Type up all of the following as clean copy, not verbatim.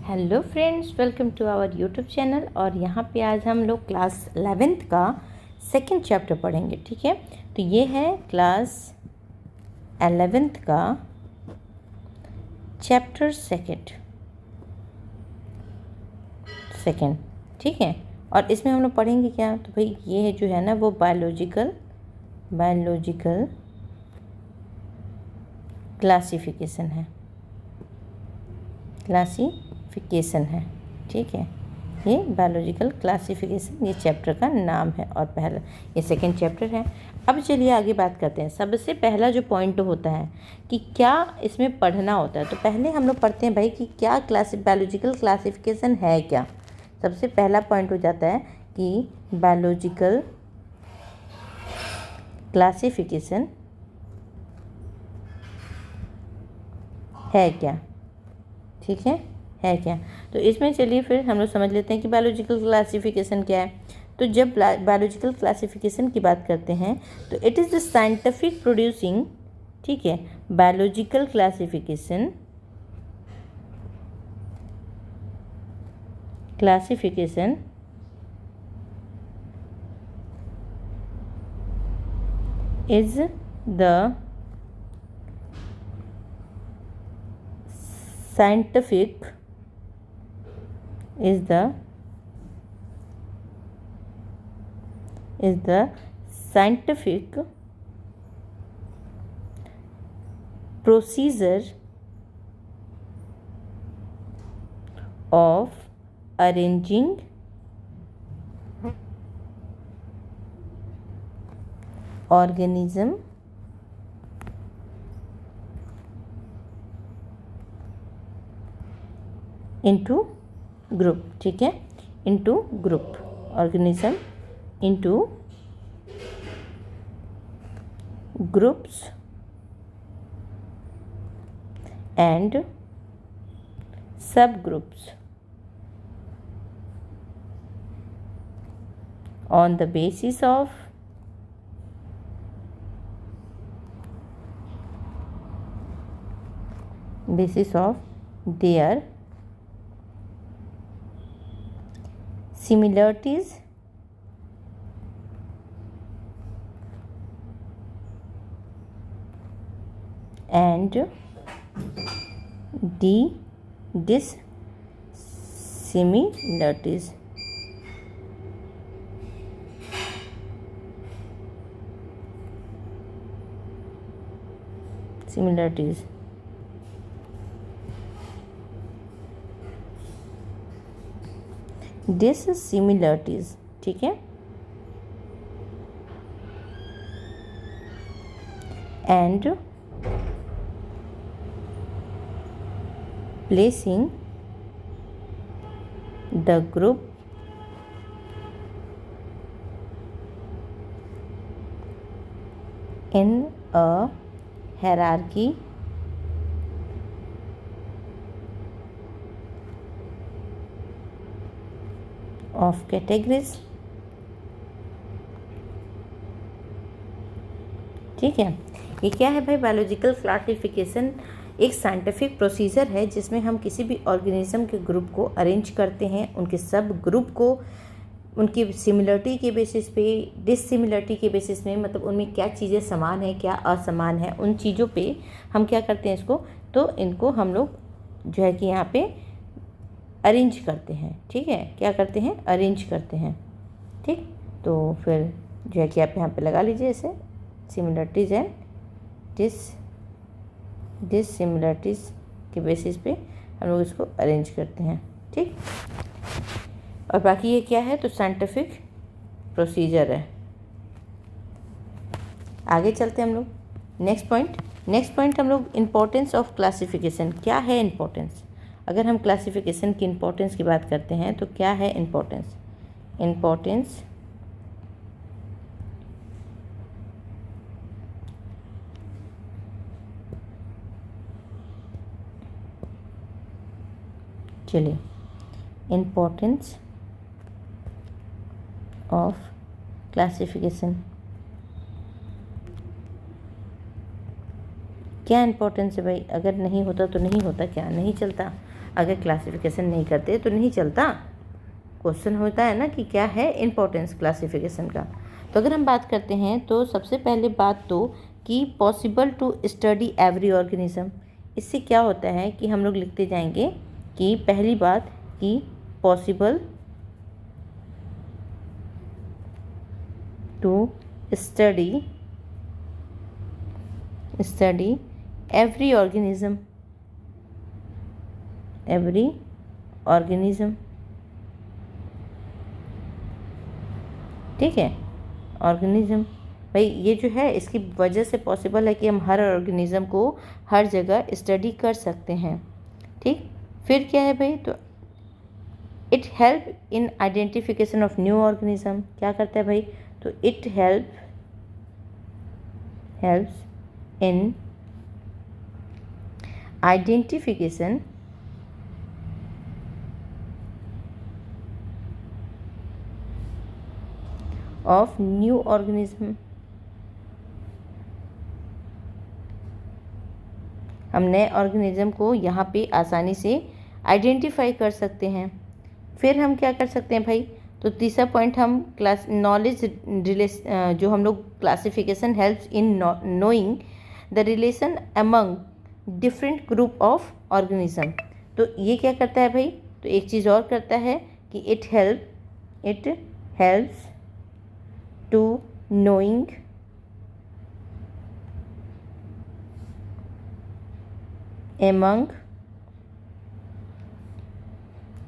Hello friends, welcome to our YouTube channel. और यहाँ पे आज हम लोग क्लास 11th का सेकंड चैप्टर पढ़ेंगे। ठीक है, तो ये है क्लास 11th का चैप्टर सेकंड। ठीक है, और इसमें हम लोग पढ़ेंगे क्या, तो भाई ये जो है ना वो बायोलॉजिकल क्लासिफिकेशन है। ठीक है, ये बायोलॉजिकल क्लासिफिकेशन ये चैप्टर का नाम है और पहला ये सेकंड चैप्टर है। अब चलिए आगे बात करते हैं। सबसे पहला जो पॉइंट होता है कि क्या इसमें पढ़ना होता है, तो पहले हम लोग पढ़ते हैं भाई कि क्या बायोलॉजिकल क्लासिफिकेशन है क्या। सबसे पहला पॉइंट हो जाता है कि बायोलॉजिकल क्लासिफिकेशन है क्या। ठीक है क्या। तो इसमें चलिए फिर हम लोग समझ लेते हैं कि बायोलॉजिकल क्लासिफिकेशन क्या है। तो जब बायोलॉजिकल क्लासिफिकेशन की बात करते हैं तो it is the scientific producing, ठीक है, biological classification is the scientific procedure of arranging organism into group। ठीक है, into group, organism into groups and subgroups on the basis of their similarities and dissimilarities। dissimilarities। ठीक है, and placing the group in a hierarchy of categories। ठीक है, ये क्या है भाई, बायोलॉजिकल क्लासिफिकेशन एक साइंटिफिक प्रोसीजर है जिसमें हम किसी भी ऑर्गेनिज्म के ग्रुप को अरेंज करते हैं, उनके सब ग्रुप को उनकी सिमिलरिटी के बेसिस पे, डिससिमिलरिटी के बेसिस में, मतलब उनमें क्या चीज़ें समान है क्या असमान है, उन चीज़ों पे हम क्या करते हैं इसको, तो इनको हम लोग जो है कि यहाँ पे अरेंज करते हैं। ठीक है, क्या करते हैं, अरेंज करते हैं। ठीक, तो फिर जो है कि आप यहाँ पे लगा लीजिए ऐसे सिमिलरिटीज़ एंड डिससिमिलरिटीज़ के बेसिस पे हम लोग इसको अरेंज करते हैं। ठीक, और बाकी ये क्या है, तो साइंटिफिक प्रोसीजर है। आगे चलते हैं हम लोग नेक्स्ट पॉइंट हम लोग इम्पोर्टेंस ऑफ क्लासिफिकेशन। क्या है इम्पोर्टेंस, अगर हम क्लासिफिकेशन की इम्पोर्टेंस की बात करते हैं तो क्या है इम्पोर्टेंस चलिए, इम्पोर्टेंस ऑफ क्लासिफिकेशन। क्या इम्पोर्टेंस है भाई, अगर नहीं होता तो नहीं होता, क्या नहीं चलता। अगर क्लासिफिकेशन नहीं करते तो नहीं चलता। क्वेश्चन होता है ना कि क्या है इम्पोर्टेंस क्लासिफिकेशन का। तो अगर हम बात करते हैं तो सबसे पहले बात तो कि possible to study every organism. इससे क्या होता है कि हम लोग लिखते जाएंगे कि पहली बात कि possible to study every organism, ठीक है। ऑर्गेनिज्म भाई ये जो है इसकी वजह से पॉसिबल है कि हम हर ऑर्गेनिज्म को हर जगह स्टडी कर सकते हैं, ठीक। फिर क्या है भाई, तो it help in identification of new organism. क्या करता है भाई, तो it helps in identification of new organism. हम नए ऑर्गेनिज्म को यहाँ पे आसानी से आइडेंटिफाई कर सकते हैं। फिर हम क्या कर सकते हैं भाई, तो तीसरा पॉइंट हम क्लास नॉलेज जो हम लोग classification helps in knowing the relation among different group of organism. तो ये क्या करता है भाई, तो एक चीज़ और करता है कि it helps to knowing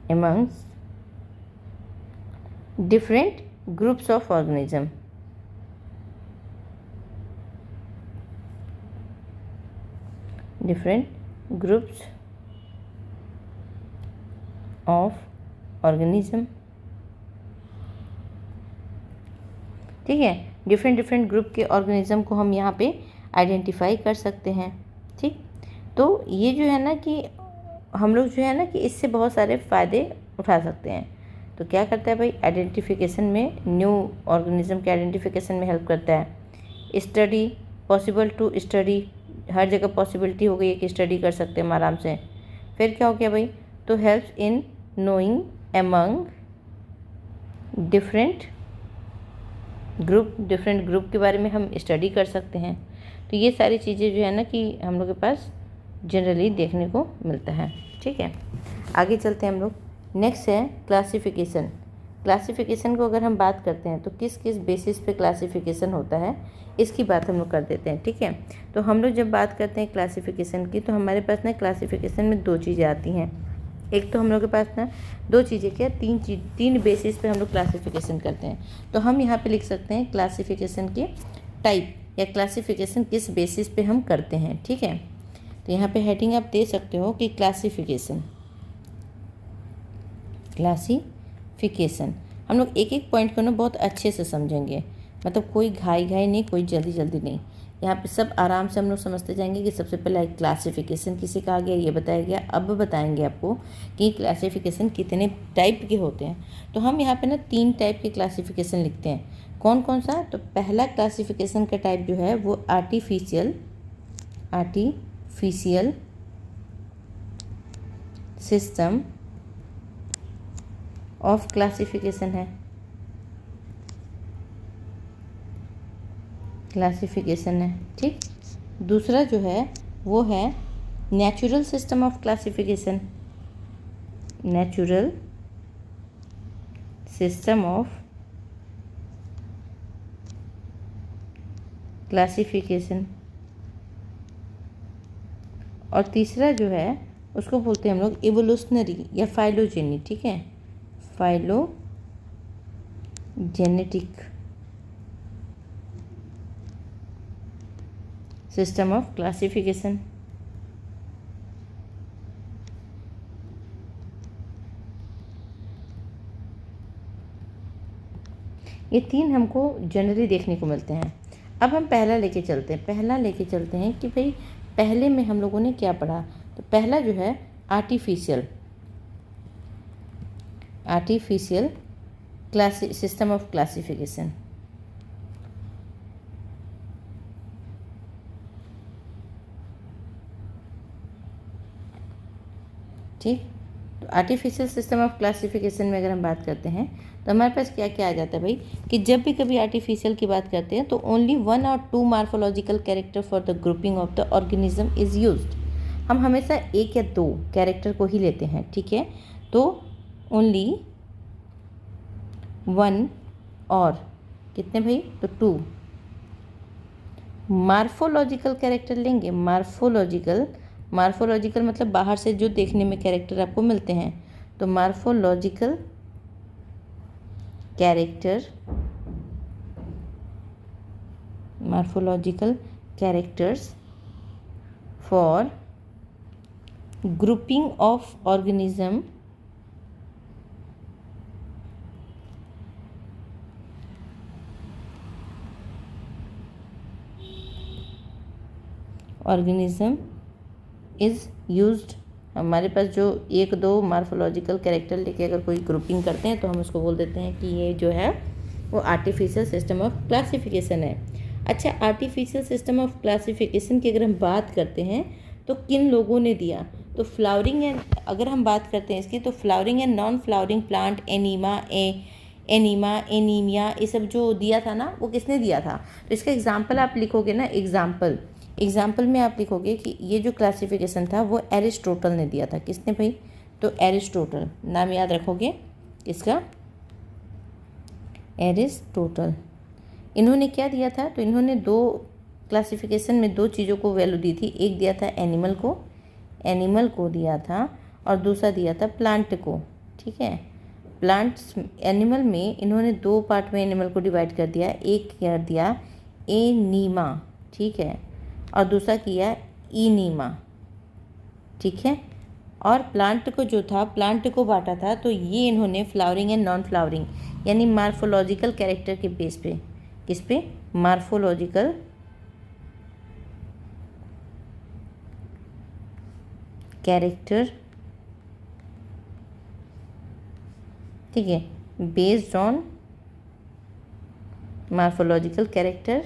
amongst different groups of organism। different groups of organism, ठीक है। डिफरेंट ग्रुप के ऑर्गेनिज्म को हम यहाँ पे आइडेंटिफाई कर सकते हैं, ठीक। तो ये जो है ना कि हम लोग जो है ना कि इससे बहुत सारे फ़ायदे उठा सकते हैं। तो क्या करता है भाई, आइडेंटिफिकेशन में, न्यू ऑर्गेनिज्म के आइडेंटिफिकेशन में हेल्प करता है। स्टडी, पॉसिबल टू स्टडी, हर जगह पॉसिबिलिटी हो गई है कि स्टडी कर सकते हैं हम आराम से। फिर क्या हो गया भाई, तो helps in knowing among different group के बारे में हम स्टडी कर सकते हैं। तो ये सारी चीज़ें जो है ना कि हम लोग के पास जनरली देखने को मिलता है, ठीक है। आगे चलते हैं हम लोग। नेक्स्ट है क्लासिफिकेशन। क्लासिफिकेशन को अगर हम बात करते हैं तो किस किस बेसिस पे क्लासिफिकेशन होता है इसकी बात हम लोग कर देते हैं, ठीक है। तो हम लोग जब बात करते हैं क्लासिफिकेशन की तो हमारे पास ना क्लासिफिकेशन में दो चीज़ें आती हैं। एक तो हम लोग के पास ना दो चीज़ें क्या, तीन बेसिस पे हम लोग क्लासिफिकेशन करते हैं। तो हम यहाँ पे लिख सकते हैं क्लासिफिकेशन के टाइप या क्लासिफिकेशन किस बेसिस पे हम करते हैं, ठीक है। तो यहाँ पे हेडिंग आप दे सकते हो कि क्लासिफिकेशन हम लोग एक एक पॉइंट को ना बहुत अच्छे से समझेंगे, मतलब कोई घाई नहीं, कोई जल्दी नहीं। यहाँ पे सब आराम से हम लोग समझते जाएंगे कि सबसे पहले क्लासिफिकेशन किसे कहा गया, ये बताया गया। अब बताएंगे आपको कि क्लासिफिकेशन कितने टाइप के होते हैं। तो हम यहाँ पे ना 3 टाइप के क्लासिफिकेशन लिखते हैं। कौन कौन सा, तो पहला क्लासिफिकेशन का टाइप जो है वो आर्टिफिशियल सिस्टम ऑफ क्लासिफिकेशन है। ठीक। दूसरा जो है वो है नेचुरल सिस्टम ऑफ क्लासिफिकेशन। और तीसरा जो है उसको बोलते हैं हम लोग इवोल्यूशनरी या फाइलोजेनी, ठीक है, फाइलोजेनेटिक सिस्टम ऑफ क्लासिफिकेशन। ये 3 हमको जनरली देखने को मिलते हैं। अब हम पहला लेके चलते हैं कि भाई पहले में हम लोगों ने क्या पढ़ा। तो पहला जो है आर्टिफिशियल सिस्टम ऑफ क्लासिफिकेशन। ठीक। तो आर्टिफिशियल सिस्टम ऑफ क्लासिफिकेशन में अगर हम बात करते हैं तो हमारे पास क्या क्या आ जाता है भाई, कि जब भी कभी आर्टिफिशियल की बात करते हैं तो ओनली 1 और 2 morphological character for the grouping of the organism is used. हम हमेशा 1 या 2 कैरेक्टर को ही लेते हैं, ठीक है। तो ओनली 1 और कितने भाई, तो 2 मार्फोलॉजिकल कैरेक्टर लेंगे। मार्फोलॉजिकल मतलब बाहर से जो देखने में कैरेक्टर आपको मिलते हैं, तो morphological characters for grouping of organism is used. हमारे पास जो 1-2 मार्फोलॉजिकल कैरेक्टर लेके अगर कोई ग्रुपिंग करते हैं तो हम उसको बोल देते हैं कि ये जो है वो आर्टिफिशियल सिस्टम ऑफ क्लासिफिकेशन है। अच्छा, आर्टिफिशियल सिस्टम ऑफ क्लासिफिकेशन की अगर हम बात करते हैं तो किन लोगों ने दिया, तो फ्लावरिंग एंड, अगर हम बात करते हैं इसकी, तो flowering and non flowering plant, anaemia, ये सब जो दिया था ना, वो किसने दिया था। तो इसका एग्जाम्पल आप लिखोगे ना, एग्जाम्पल में आप लिखोगे कि ये जो क्लासिफिकेशन था वो एरिस्टोटल ने दिया था। किसने भाई, तो एरिस्टोटल, नाम याद रखोगे इसका, एरिस्टोटल। इन्होंने क्या दिया था, तो इन्होंने 2 क्लासिफिकेशन में 2 चीज़ों को वैल्यू दी थी। एक दिया था एनिमल को दिया था, और दूसरा दिया था प्लांट को, ठीक है। प्लांट्स, एनिमल में इन्होंने 2 पार्ट में एनिमल को डिवाइड कर दिया। एक कर दिया एनीमा, ठीक है, और दूसरा किया इनीमा, ठीक है। और प्लांट को जो था, प्लांट को बांटा था, तो ये इन्होंने फ्लावरिंग एंड नॉन फ्लावरिंग यानी मार्फोलॉजिकल कैरेक्टर के बेस पे, किस पे, मार्फोलॉजिकल कैरेक्टर, ठीक है, based on morphological character,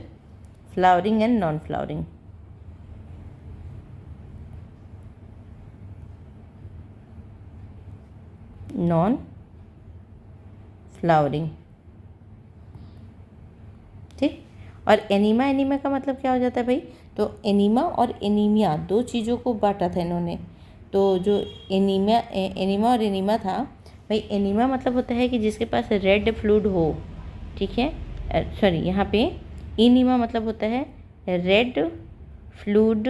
flowering and non flowering. Non flowering, ठीक। और एनीमा का मतलब क्या हो जाता है भाई, तो एनीमा और एनीमिया 2 चीज़ों को बांटा था इन्होंने। तो जो एनीमा और एनीमा था भाई, एनीमा मतलब होता है कि जिसके पास रेड फ्लूइड हो, ठीक है, सॉरी, यहाँ पे एनीमा मतलब होता है रेड फ्लूइड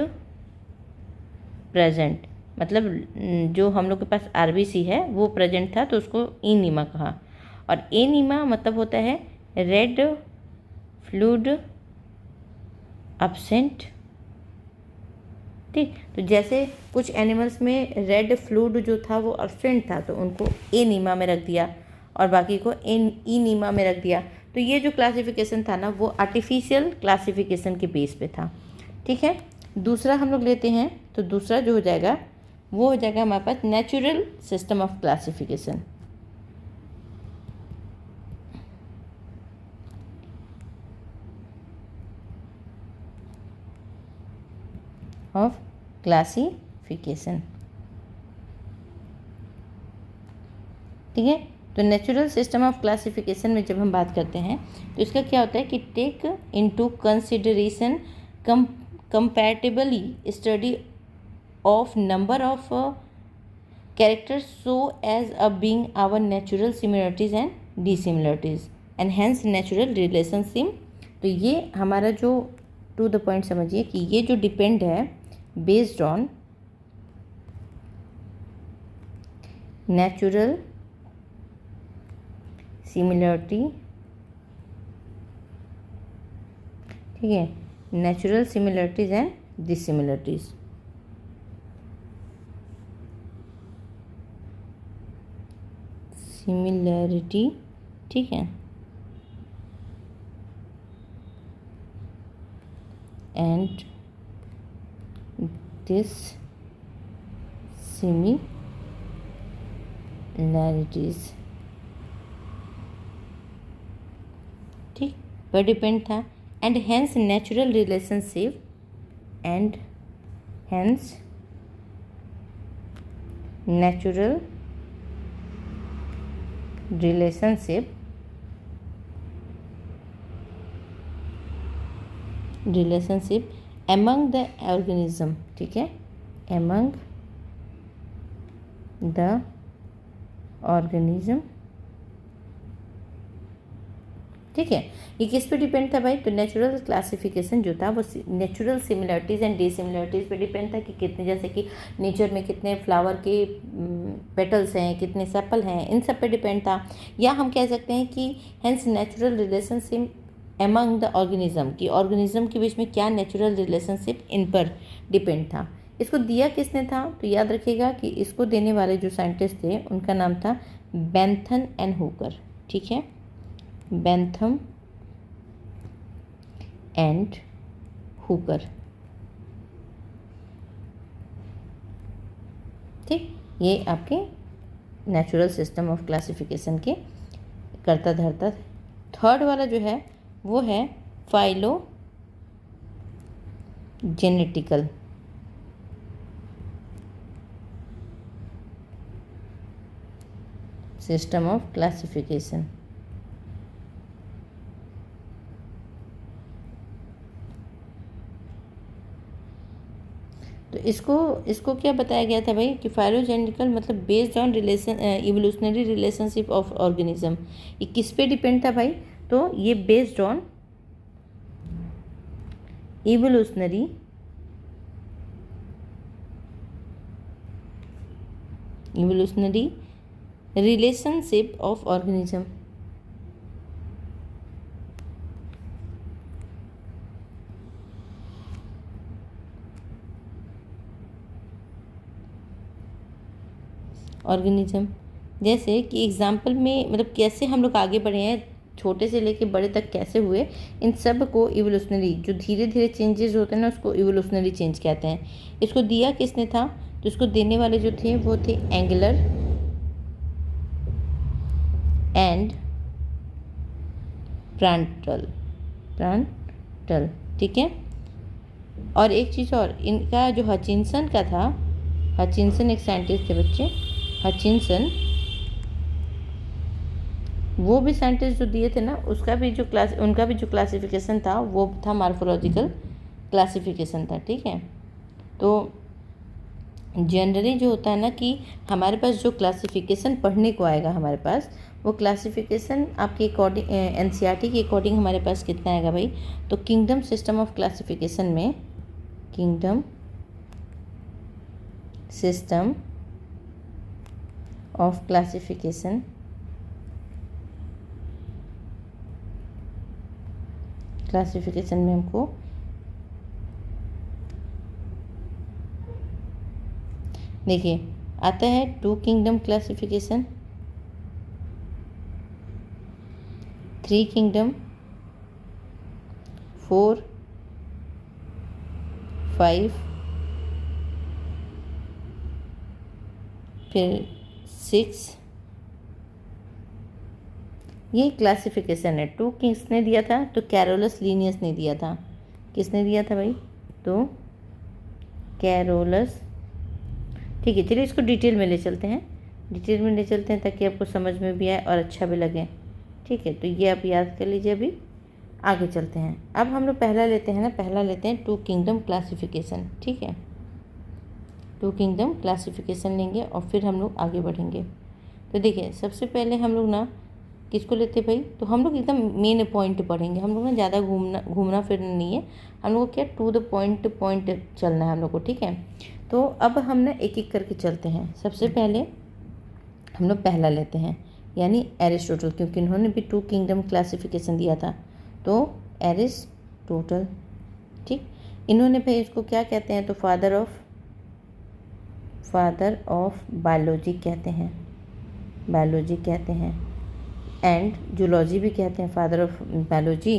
प्रेजेंट, मतलब जो हम लोग के पास आरबीसी है वो प्रेजेंट था, तो उसको एनीमा कहा। और एनीमा मतलब होता है रेड फ्लूइड एब्सेंट, ठीक। तो जैसे कुछ एनिमल्स में रेड फ्लूइड जो था वो एब्सेंट था, तो उनको एनीमा में रख दिया, और बाकी को इनीमा में रख दिया। तो ये जो क्लासिफिकेशन था ना, वो आर्टिफिशियल क्लासिफिकेशन के बेस पे था, ठीक है। दूसरा हम लोग लेते हैं, तो दूसरा जो हो जाएगा वो हो जाएगा हमारे पास natural system of classification. Of classification, ठीक है। तो नेचुरल सिस्टम ऑफ क्लासिफिकेशन में जब हम बात करते हैं तो इसका क्या होता है कि take into consideration comparatively study of number of characters so as a being our natural similarities and dissimilarities and hence natural relationship। तो ये हमारा जो टू द पॉइंट समझिए कि ये जो डिपेंड है बेस्ड ऑन नेचुरल सिमिलरिटी, ठीक है, natural similarities and dissimilarities. Similarity, ठीक है, एंड दिस सिमिलैरिटीज, ठीक, पर डिपेंड था। And hence natural relationship, and hence natural relationship among the organism, ठीक है, among the organism, ठीक है। ये किस पे डिपेंड था भाई? तो नेचुरल क्लासिफिकेशन जो था वो नेचुरल सिमिलरिटीज़ एंड डिसिमिलरिटीज़ पे डिपेंड था कि कितने, जैसे कि नेचर में कितने फ्लावर के पेटल्स हैं, कितने सेपल हैं, इन सब पे डिपेंड था। या हम कह सकते हैं कि hence natural relationship among the organism, की ऑर्गेनिज्म के बीच में क्या नेचुरल रिलेशनशिप इन पर डिपेंड था। इसको दिया किसने था? तो याद रखिएगा कि इसको देने वाले जो साइंटिस्ट थे उनका नाम था बेंथम एंड हुकर, ठीक है, बेंथम एंड हुकर, ठीक। ये आपके नेचुरल सिस्टम ऑफ क्लासिफिकेशन के कर्ता धर्ता। थर्ड वाला जो है वो है फाइलोजेनेटिकल सिस्टम ऑफ क्लासिफिकेशन। तो इसको क्या बताया गया था भाई कि फाइलोजेनेटिकल मतलब based on evolutionary relationship of organism. ये किस पे डिपेंड था भाई? तो ये based on evolutionary relationship of organism. Organism जैसे कि एग्जाम्पल में मतलब कैसे हम लोग आगे बढ़े हैं, छोटे से लेके बड़े तक कैसे हुए, इन सब को इवोल्यूशनरी, जो धीरे धीरे चेंजेस होते हैं ना उसको इवोल्यूशनरी चेंज कहते हैं। इसको दिया किसने था? तो इसको देने वाले जो थे वो थे एंगलर एंड प्रांटल, ठीक है। और एक चीज़ और, इनका जो हचिंसन का था, हचिंसन एक साइंटिस्ट थे बच्चे, हचिंसन, वो भी साइंटिस्ट जो दिए थे ना उनका भी जो क्लासिफिकेशन था वो था मार्फोलॉजिकल क्लासिफिकेशन था, ठीक है। तो जनरली जो होता है ना कि हमारे पास जो क्लासिफिकेशन पढ़ने को आएगा हमारे पास, वो क्लासिफिकेशन आपके अकॉर्डिंग एनसीईआरटी के अकॉर्डिंग हमारे पास कितना आएगा भाई? तो किंगडम सिस्टम ऑफ क्लासिफिकेशन में, किंगडम सिस्टम ऑफ क्लासिफिकेशन में हमको देखिए आता है 2 किंगडम क्लासिफिकेशन, 3 किंगडम, 4, 5, फिर 6। ये क्लासिफिकेशन है। 2 किसने दिया था? तो कैरोलस लीनियस ने दिया था। किसने दिया था भाई? तो कैरोलस, ठीक है। चलिए इसको डिटेल में ले चलते हैं, ताकि आपको समझ में भी आए और अच्छा भी लगे, ठीक है। तो ये आप याद कर लीजिए। अभी आगे चलते हैं। अब हम लोग पहला लेते हैं 2 किंगडम क्लासिफिकेशन, ठीक है। 2 किंगडम क्लासिफिकेशन लेंगे और फिर हम लोग आगे बढ़ेंगे। तो देखिए सबसे पहले हम लोग ना किसको लेते भाई? तो हम लोग एकदम मेन पॉइंट पढ़ेंगे। हम लोग ना ज़्यादा घूमना फिरना नहीं है, हम लोग को क्या टू द पॉइंट चलना है हम लोग को, ठीक है। तो अब हम ना एक एक करके चलते हैं। सबसे पहले हम लोग पहला लेते हैं, यानी एरिस्टोटल, क्योंकि इन्होंने भी 2 किंगडम क्लासिफिकेशन दिया था। तो एरिस्टोटल, ठीक। इन्होंने भाई इसको क्या कहते हैं? तो फादर ऑफ बायोलॉजी कहते हैं, एंड जूलॉजी भी कहते हैं, father of biology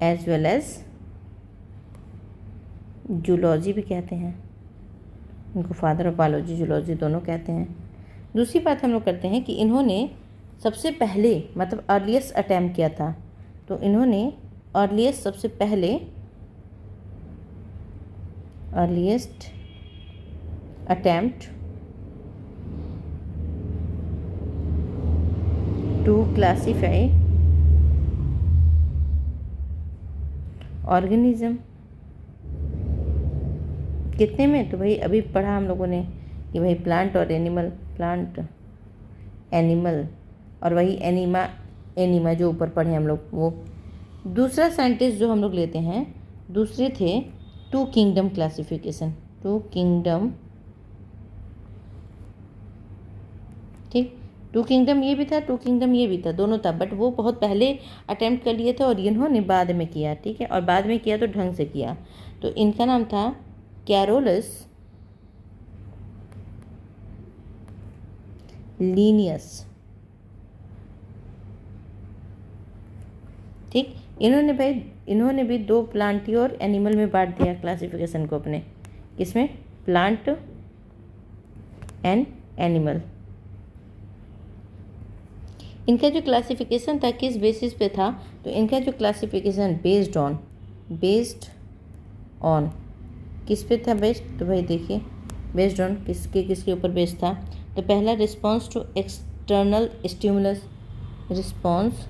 as well as zoology भी कहते हैं। इनको फादर ऑफ बायोलॉजी, जूलॉजी दोनों कहते हैं। दूसरी बात हम लोग करते हैं कि इन्होंने सबसे पहले मतलब अर्लीस्ट अटैम्प्ट किया था। तो इन्होंने सबसे पहले earliest attempt to classify organism. कितने में? तो भाई अभी पढ़ा हम लोगों ने कि भाई प्लांट और एनिमल, प्लांट एनिमल और वही एनिमा जो ऊपर पढ़े हम लोग वो। दूसरा साइंटिस्ट जो हम लोग लेते हैं, दूसरे थे two kingdom classification, two kingdom, ठीक। टू किंगडम ये भी था, टू किंगडम ये भी था, दोनों था, बट वो बहुत पहले अटेम्प्ट कर लिए थे और इन्होंने बाद में किया, ठीक है, और बाद में किया तो ढंग से किया। तो इनका नाम था कैरोलस लीनियस, ठीक। इन्होंने भी दो प्लांटी और एनिमल में बांट दिया क्लासिफिकेशन को अपने, किसमें? Plant and animal. इनका जो क्लासिफिकेशन था किस बेसिस पे था? तो इनका जो क्लासिफिकेशन बेस्ड ऑन किस पे था बेस्ड? तो भाई देखिए बेस्ड ऑन किसके ऊपर बेस्ड था? तो पहला response to external stimulus, response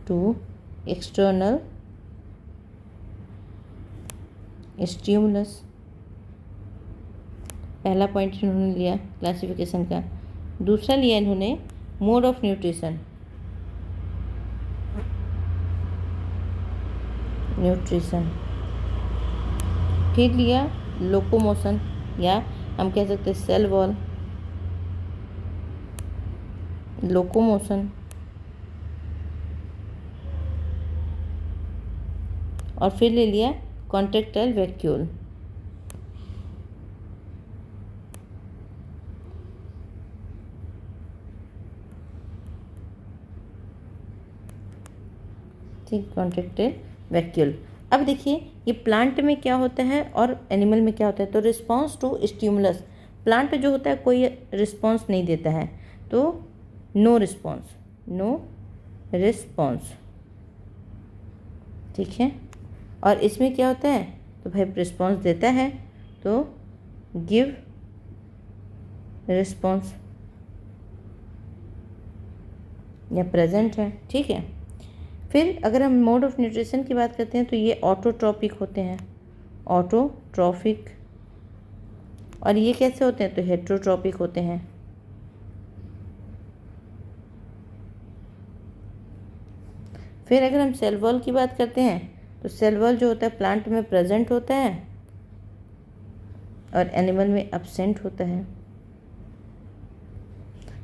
to external stimulus, पहला पॉइंट इन्होंने लिया क्लासिफिकेशन का। दूसरा लिया इन्होंने मोड ऑफ न्यूट्रिशन, फिर लिया लोकोमोशन, या हम कह सकते हैं सेल वॉल, लोकोमोशन, और फिर ले लिया कॉन्ट्रैक्टाइल वैक्यूल। ठीक, कॉन्ट्रैक्टाइल वैक्यूल। अब देखिए ये प्लांट में क्या होता है और एनिमल में क्या होता है। तो रिस्पॉन्स टू स्टिमुलस, प्लांट जो होता है कोई रिस्पॉन्स नहीं देता है, तो नो रिस्पॉन्स, ठीक है। और इसमें क्या होता है? तो भाई रिस्पॉन्स देता है तो गिव रिस्पॉन्स या प्रेजेंट है, ठीक है। फिर अगर हम मोड ऑफ न्यूट्रिशन की बात करते हैं तो ये ऑटोट्रॉपिक होते हैं, ऑटोट्रॉफिक, और ये कैसे होते हैं? तो हेट्रोट्रॉपिक होते हैं। फिर अगर हम सेल वॉल की बात करते हैं तो सेल वॉल जो होता है प्लांट में प्रेजेंट होता है और एनिमल में एब्सेंट होता है।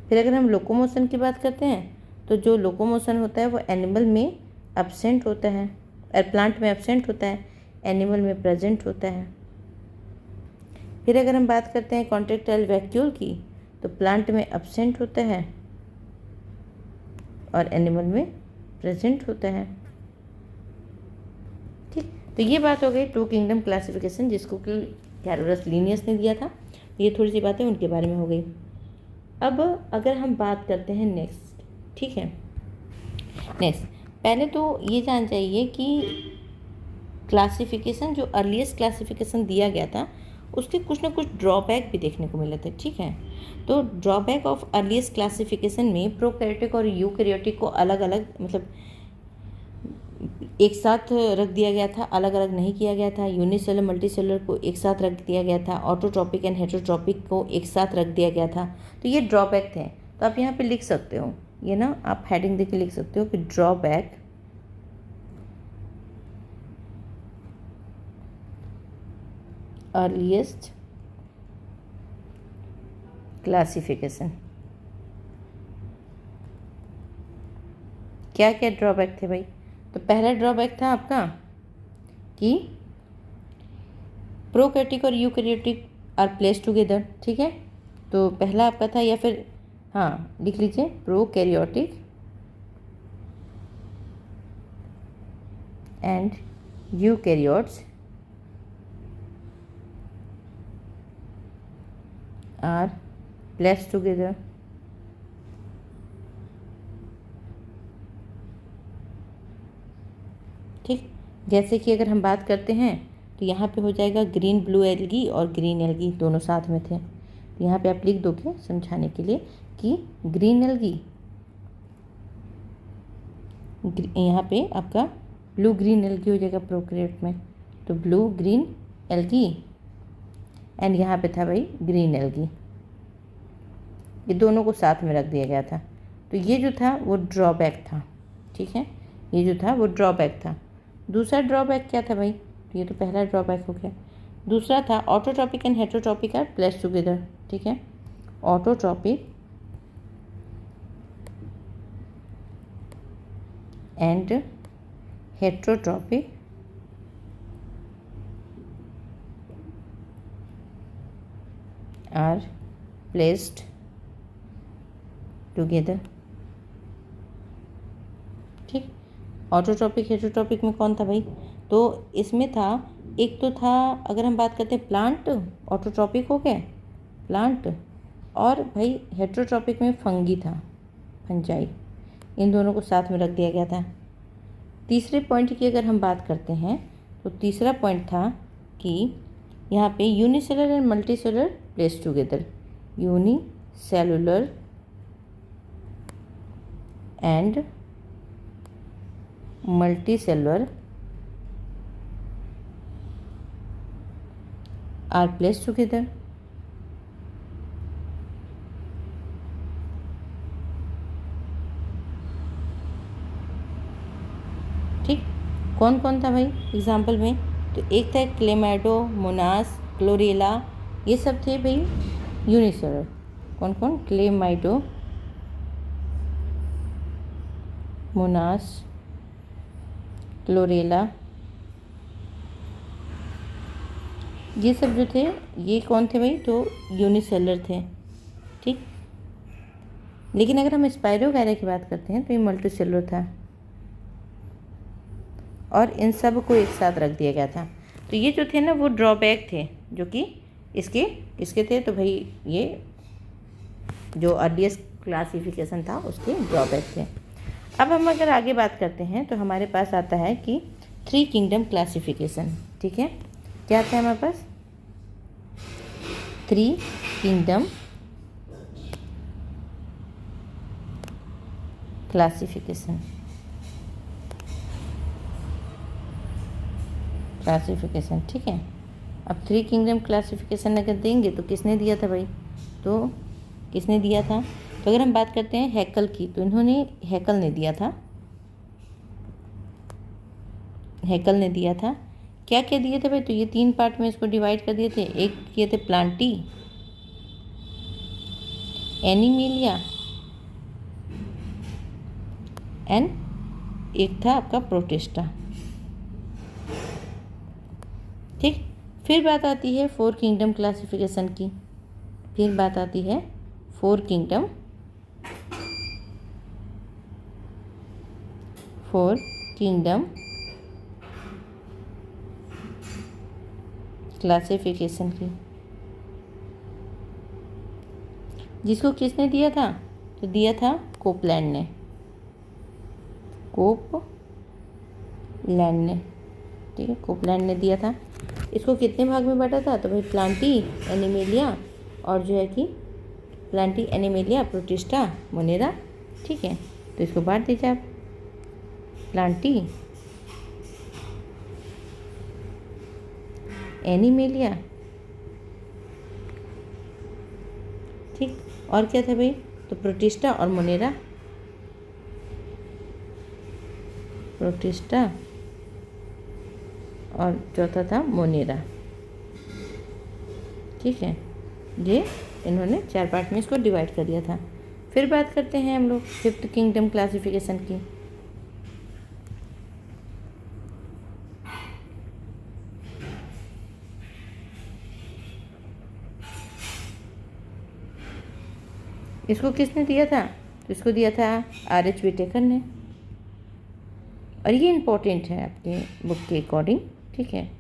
फिर अगर हम लोकोमोशन की बात करते हैं तो जो लोकोमोशन होता है वो एनिमल में एब्सेंट होता है, और प्लांट में एब्सेंट होता है, एनिमल में प्रेजेंट होता है। फिर अगर हम बात करते हैं कॉन्ट्रैक्टाइल वैक्यूल की तो प्लांट में एब्सेंट होता है और एनिमल में प्रेजेंट होता है, ठीक। तो ये बात हो गई टू किंगडम क्लासिफिकेशन, जिसको कि कैरोलस लीनियस ने दिया था। ये थोड़ी सी बातें उनके बारे में हो गई। अब अगर हम बात करते हैं नेक्स्ट, ठीक है, नेक्स्ट पहले तो ये जान चाहिए कि क्लासिफिकेशन जो अर्लीस्ट क्लासिफिकेशन दिया गया था उसके कुछ ना कुछ ड्रॉबैक भी देखने को मिले थे, ठीक है। तो ड्रॉबैक ऑफ अर्लीस्ट क्लासिफिकेशन में प्रोकैरियोटिक और यूकैरियोटिक को अलग अलग, मतलब एक साथ रख दिया गया था, अलग अलग नहीं किया गया था। यूनिसेलुलर मल्टीसेलुलर को एक साथ रख दिया गया था, ऑटोट्रॉपिक एंड हेटेरोट्रॉपिक को एक साथ रख दिया गया था। तो ये ड्रॉबैक थे। तो आप यहाँ पे लिख सकते हो, ये ना आप हेडिंग देके लिख सकते हो कि ड्रॉबैक अर्लीस्ट क्लासिफिकेशन। क्या क्या ड्रॉबैक थे भाई? तो पहला ड्रॉबैक था आपका कि प्रोकैरियोटिक और यूकैरियोटिक आर प्लेस टुगेदर, ठीक है। तो पहला आपका था, या फिर हाँ लिख लीजिए prokaryotic and eukaryotes are place together. ठीक, जैसे कि अगर हम बात करते हैं तो यहाँ पे हो जाएगा ग्रीन ब्लू एल्गी और ग्रीन एल्गी दोनों साथ में थे। तो यहाँ पे आप लिख दोगे समझाने के लिए कि ग्रीन एल्गी, यहाँ पे आपका ब्लू ग्रीन एल्गी हो जाएगा प्रोकैरियोट में, तो ब्लू ग्रीन एल्गी, एंड यहाँ पे था भाई ग्रीन एल्गी। ये दोनों को साथ में रख दिया गया था। तो ये जो था वो ड्रॉबैक था, ठीक है, ये जो था वो ड्रॉबैक था। दूसरा ड्रॉबैक क्या था भाई, तो ये तो पहला ड्रॉबैक हो गया। दूसरा था autotrophic and heterotrophic are placed together, ठीक है, autotrophic and heterotrophic are placed together, ठीक। ऑटोट्रॉपिक हेटेरोट्रॉपिक में कौन था भाई, तो इसमें था, एक तो था, अगर हम बात करते हैं प्लांट, ऑटोट्रॉपिक हो गया प्लांट, और भाई हेटेरोट्रॉपिक में फंगी था, फंजाई, इन दोनों को साथ में रख दिया गया था। तीसरे पॉइंट की अगर हम बात करते हैं तो तीसरा पॉइंट था कि यहाँ पे unicellular and multicellular placed together, unicellular and multicellular are placed together, ठीक। कौन कौन था भाई एग्जाम्पल में, तो एक था क्लेमाइडो, मोनास, क्लोरेला, ये सब थे भाई यूनिसेलुलर। कौन कौन, क्लेमाइडो, मोनास, क्लोरेला, ये सब जो थे ये कौन थे भाई, तो यूनिसेलुलर थे, ठीक। लेकिन अगर हम स्पाइरोगायरा की बात करते हैं तो ये मल्टीसेलुलर था, और इन सब को एक साथ रख दिया गया था। तो ये जो थे ना वो ड्रॉबैक थे, जो कि इसके थे, तो भाई ये जो अर्लीस्ट क्लासिफिकेशन था उसके ड्रॉबैक थे। अब हम अगर आगे बात करते हैं तो हमारे पास आता है कि 3 किंगडम क्लासिफिकेशन, ठीक है। क्या आता है हमारे पास, 3 किंगडम क्लासिफिकेशन, ठीक है। अब 3 किंगडम क्लासिफिकेशन अगर देंगे तो किसने दिया था भाई, तो किसने दिया था, तो अगर हम बात करते हैं हैकल की, तो इन्होंने हैकल ने दिया था, हैकल ने दिया था। क्या क्या दिए थे भाई, तो ये 3 पार्ट में इसको डिवाइड कर दिए थे। एक किए थे प्लांटी, एनिमेलिया, एंड एक था आपका प्रोटिस्टा, ठीक। फिर बात आती है 4 किंगडम क्लासिफिकेशन की, फिर बात आती है 4 किंगडम क्लासिफिकेशन की, जिसको किसने दिया था, तो दिया था कोपलैंड ने, कोपलैंड ने, ठीक है, कोपलैंड ने दिया था। इसको कितने भाग में बांटा था, तो भाई प्लांटी, एनिमेलिया, और जो है कि प्लांटी, एनिमेलिया, प्रोटिस्टा, मोनेरा, ठीक है। तो इसको बांट दीजिए आप, प्लांटी, एनिमेलिया, ठीक, और क्या था भाई, तो प्रोटिस्टा और मोनेरा, प्रोटिस्टा और चौथा था मोनेरा, ठीक है। ये इन्होंने 4 पार्ट में इसको डिवाइड कर दिया था। फिर बात करते हैं हम लोग 5th किंगडम क्लासिफिकेशन की। इसको किसने दिया था, तो इसको दिया था R.H. विटेकर ने, और ये इम्पोर्टेंट है आपके बुक के अकॉर्डिंग, ठीक है।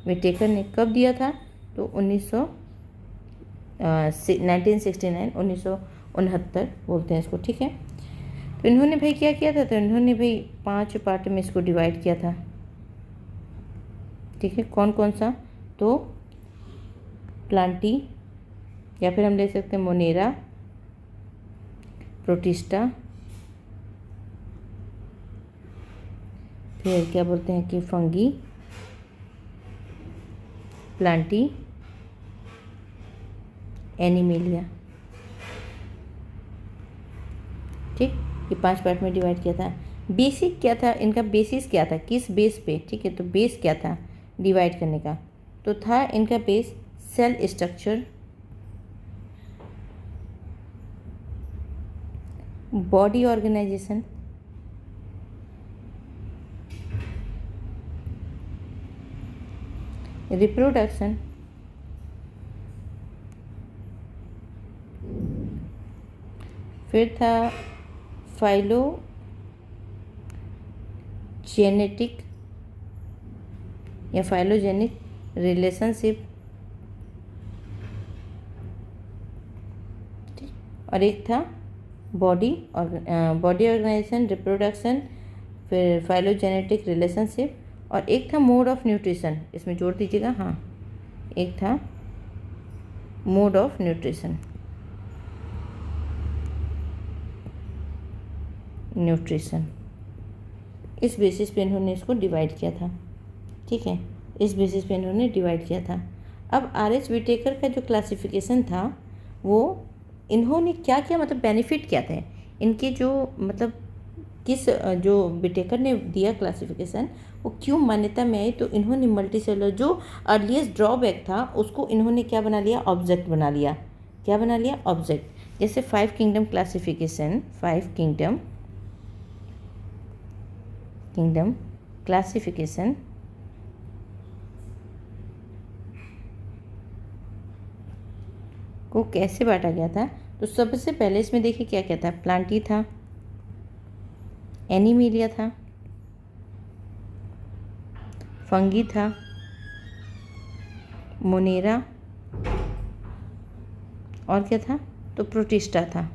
विटेकर ने कब दिया था, तो 1969 बोलते हैं इसको, ठीक है। तो इन्होंने भाई क्या किया था, तो इन्होंने भाई 5 पार्ट में इसको डिवाइड किया था, ठीक है। कौन कौन सा, तो प्लांटी, या फिर हम ले सकते हैं मोनेरा, प्रोटिस्टा, फिर क्या बोलते हैं कि फंगी, प्लांटी, एनिमेलिया। ठीक, ये 5 पार्ट में डिवाइड किया था। बेसिक क्या था इनका, बेसिस क्या था, किस बेस पे, ठीक है, तो बेस क्या था डिवाइड करने का, तो था इनका base cell structure, body organisation, reproduction, फिर था फाइलोजेनेटिक या फाइलोजेनिक रिलेशनशिप, और एक था बॉडी ऑर्गेनाइजेशन, रिप्रोडक्शन, फिर फाइलोजेनेटिक रिलेशनशिप, और एक था मोड ऑफ न्यूट्रिशन। इसमें जोड़ दीजिएगा, हाँ, एक था मोड ऑफ न्यूट्रिशन। इस बेसिस पे इन्होंने इसको डिवाइड किया था। ठीक है, इस बेसिस पे इन्होंने डिवाइड किया था। अब आर.एच. विटेकर का जो क्लासिफिकेशन था वो इन्होंने क्या किया, मतलब बेनिफिट क्या थे इनके, जो मतलब किस जो विटेकर ने दिया क्लासिफिकेशन वो क्यों मान्यता में आई, तो इन्होंने मल्टी सेलुलर जो अर्लीस्ट ड्रॉबैक था उसको इन्होंने क्या बना लिया, ऑब्जेक्ट बना लिया। क्या बना लिया, ऑब्जेक्ट। जैसे 5 किंगडम क्लासिफिकेशन, 5 किंगडम क्लासिफिकेशन को कैसे बांटा गया था, तो सबसे पहले इसमें देखिए क्या क्या था, प्लांटी था, एनिमेलिया था, फंगी था, मोनेरा, और क्या था, तो प्रोटिस्टा था।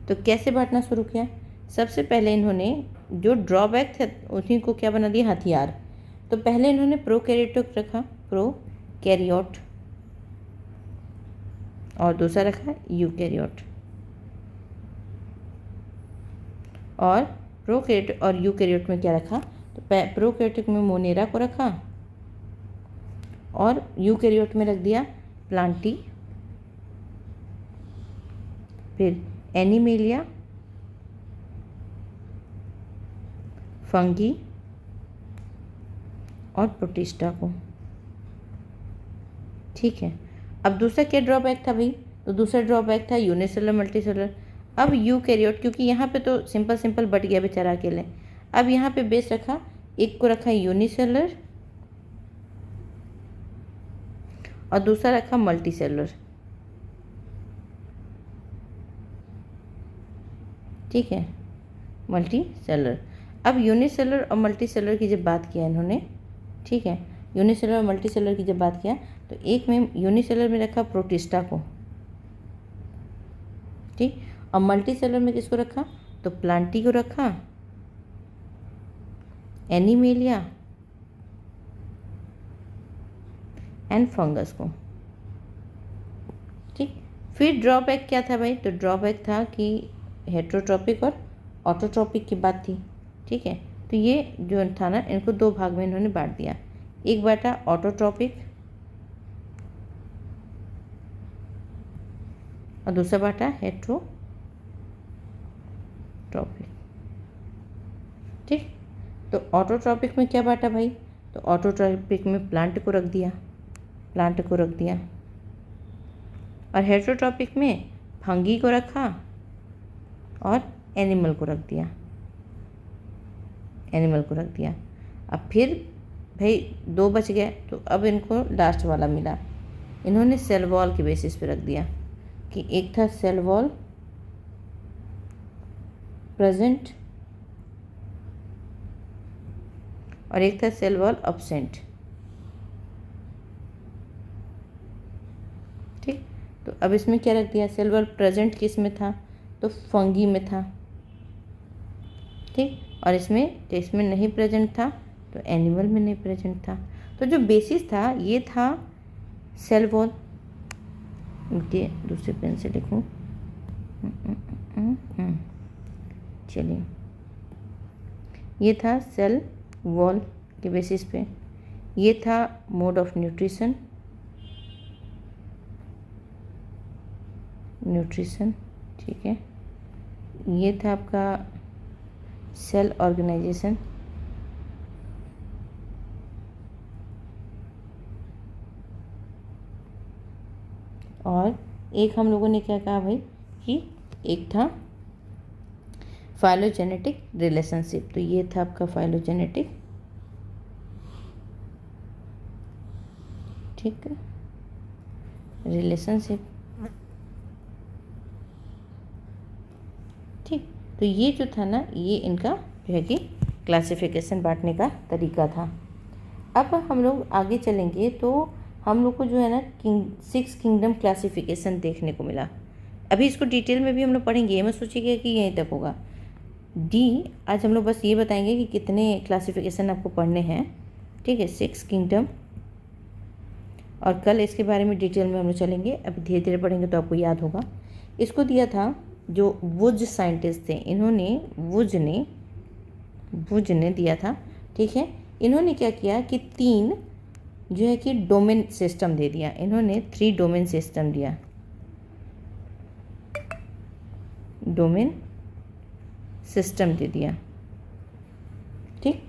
तो कैसे बांटना शुरू किया, सबसे पहले इन्होंने जो ड्रॉबैक थे उन्हीं को क्या बना दिया, हथियार। तो पहले इन्होंने प्रोकैरियोट रखा, प्रोकैरियोट, और दूसरा रखा यूकैरियोट। और प्रोकैरियोट और यूकैरियोट में क्या रखा, तो प्रोकैरियोट में मोनेरा को रखा और यूकैरियोट में रख दिया प्लांटी, फिर एनिमेलिया, फंगी और प्रोटिस्टा को। ठीक है, अब दूसरा क्या ड्रॉबैक था भाई, तो दूसरा ड्रॉबैक था यूनिसेलुलर मल्टीसेलुलर। अब यूकैरियोट, क्योंकि यहाँ पे तो सिंपल बट गया बेचारा अकेले, अब यहाँ पे बेस रखा, एक को रखा यूनिसेलुलर और दूसरा रखा मल्टीसेलुलर। ठीक है, मल्टीसेलुलर। अब यूनिसेलुलर और मल्टीसेलुलर की जब बात किया इन्होंने, ठीक है, यूनिसेलुलर और मल्टीसेलुलर की जब बात किया तो एक में यूनिसेलुलर में रखा प्रोटिस्टा को, ठीक, और मल्टीसेलुलर में किसको रखा, तो प्लांटी को रखा, एनिमेलिया एंड फंगस को। ठीक, फिर ड्रॉबैक क्या था भाई, तो ड्रॉबैक था कि हेट्रोट्रॉपिक और ऑटोट्रॉपिक की बात थी। ठीक है, तो ये जो था ना, इनको 2 भाग में इन्होंने बांट दिया, एक बांटा ऑटोट्रॉपिक और दूसरा बांटा हेट्रोट्रॉपिक। ठीक, तो ऑटोट्रॉपिक में क्या बांटा भाई, तो ऑटोट्रॉपिक में प्लांट को रख दिया, और हेट्रोट्रॉपिक में फंगी को रखा और एनिमल को रख दिया। अब फिर भाई 2 बच गए, तो अब इनको लास्ट वाला मिला, इन्होंने सेल वॉल के बेसिस पे रख दिया कि एक था सेल वॉल प्रेजेंट और एक था सेल वॉल अब्सेंट। ठीक, तो अब इसमें क्या रख दिया, सेल वॉल प्रेजेंट किस में था, तो फंगी में था। ठीक, और इसमें नहीं प्रेजेंट था तो एनिमल में नहीं प्रेजेंट था। तो जो बेसिस था ये था सेल वॉल, ये दूसरे पेन से लिखूँ, चलिए, ये था सेल वॉल के बेसिस पे, ये था मोड ऑफ न्यूट्रिशन, ठीक है, ये था आपका सेल ऑर्गेनाइजेशन, और एक हम लोगों ने क्या कहा भाई कि एक था फाइलोजेनेटिक रिलेशनशिप, तो ये था आपका फाइलोजेनेटिक, ठीक है, रिलेशनशिप, ठीक। तो ये जो था ना, ये इनका जो है कि क्लासिफिकेशन बांटने का तरीका था। अब हम लोग आगे चलेंगे तो हम लोग को जो है ना 6 किंगडम क्लासिफिकेशन देखने को मिला। अभी इसको डिटेल में भी हम लोग पढ़ेंगे, ये मत सोचिएगा कि यहीं तक होगा। आज हम लोग बस ये बताएंगे कि कितने क्लासिफिकेशन आपको पढ़ने हैं, ठीक है, 6 किंगडम, और कल इसके बारे में डिटेल में हम लोग चलेंगे। अभी धीरे धीरे पढ़ेंगे तो आपको याद होगा। इसको दिया था जो वुज साइंटिस्ट थे, इन्होंने वुज ने दिया था, ठीक है। इन्होंने क्या किया कि 3 जो है कि डोमेन सिस्टम दे दिया, इन्होंने 3 डोमेन सिस्टम दिया, डोमेन सिस्टम दे दिया, ठीक।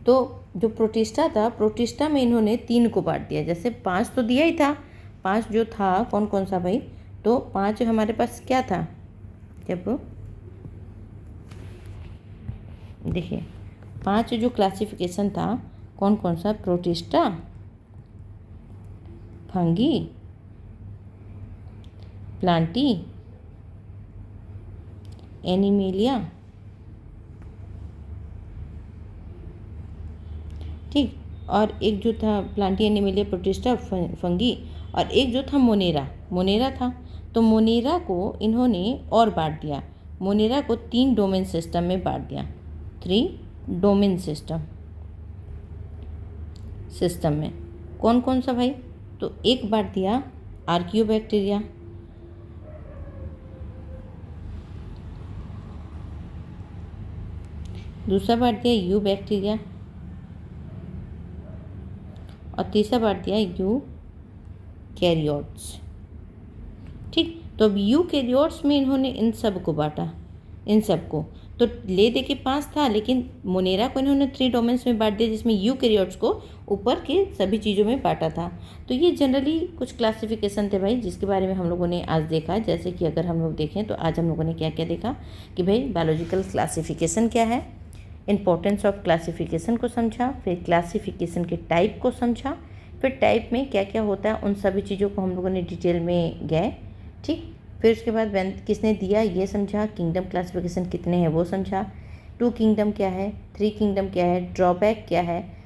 तो जो प्रोटिस्टा था, प्रोटिस्टा में इन्होंने 3 को बांट दिया, जैसे 5 तो दिया ही था, 5 जो था कौन कौन सा भाई, तो 5 हमारे पास क्या था, जब देखिए 5 जो क्लासिफिकेशन था कौन कौन सा, प्रोटिस्टा, फंगी, प्लांटी, एनिमेलिया, ठीक, और एक जो था प्लांटी, एनिमेलिया, प्रोटिस्टा, फंगी, और एक जो था मोनेरा था। तो मोनेरा को इन्होंने और बांट दिया, मोनेरा को 3 डोमेन सिस्टम में बांट दिया, 3 डोमेन सिस्टम में कौन कौन सा भाई, तो एक बांट दिया आर्कियोबैक्टीरिया, दूसरा बांट दिया यू बैक्टीरिया, और तीसरा बांट दिया यू कैरियोट्स, ठीक। तो अब यू कैरियोट्स में इन्होंने इन सब को बांटा, इन सब को, तो ले दे के 5 था, लेकिन मोनेरा को इन्होंने 3 डोमेन्स में बांट दिया, जिसमें यू कैरियोट्स को ऊपर के सभी चीज़ों में बांटा था। तो ये जनरली कुछ क्लासिफिकेशन थे भाई, जिसके बारे में हम लोगों ने आज देखा। जैसे कि अगर हम लोग देखें तो आज हम लोगों ने क्या क्या देखा कि भाई बायोलॉजिकल क्लासिफिकेशन क्या है, इम्पोर्टेंस ऑफ क्लासिफिकेशन को समझा, फिर क्लासिफिकेशन के टाइप को समझा, फिर टाइप में क्या क्या होता है उन सभी चीज़ों को हम लोगों ने डिटेल में गए, ठीक। फिर उसके बाद किसने दिया ये समझा, किंगडम क्लासिफिकेशन कितने हैं वो समझा, 2 किंगडम क्या है, 3 किंगडम क्या है, ड्रॉबैक क्या है,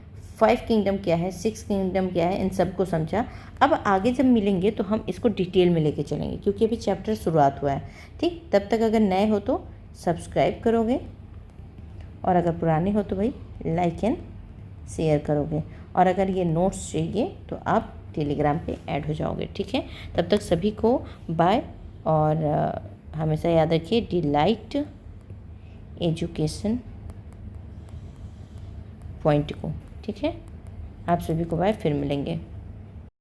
5 किंगडम क्या है, 6 किंगडम क्या है, इन सब को समझा। अब आगे जब मिलेंगे तो हम इसको डिटेल में लेके चलेंगे, क्योंकि अभी चैप्टर शुरुआत हुआ है, ठीक। तब तक अगर नए हो तो सब्सक्राइब करोगे, और अगर पुराने हो तो भाई लाइक एंड शेयर करोगे, और अगर ये नोट्स चाहिए तो आप टेलीग्राम पे ऐड हो जाओगे, ठीक है। तब तक सभी को बाय, और हमेशा याद रखिए डिलाइट एजुकेशन पॉइंट को, ठीक है। आप सभी को बाय, फिर मिलेंगे।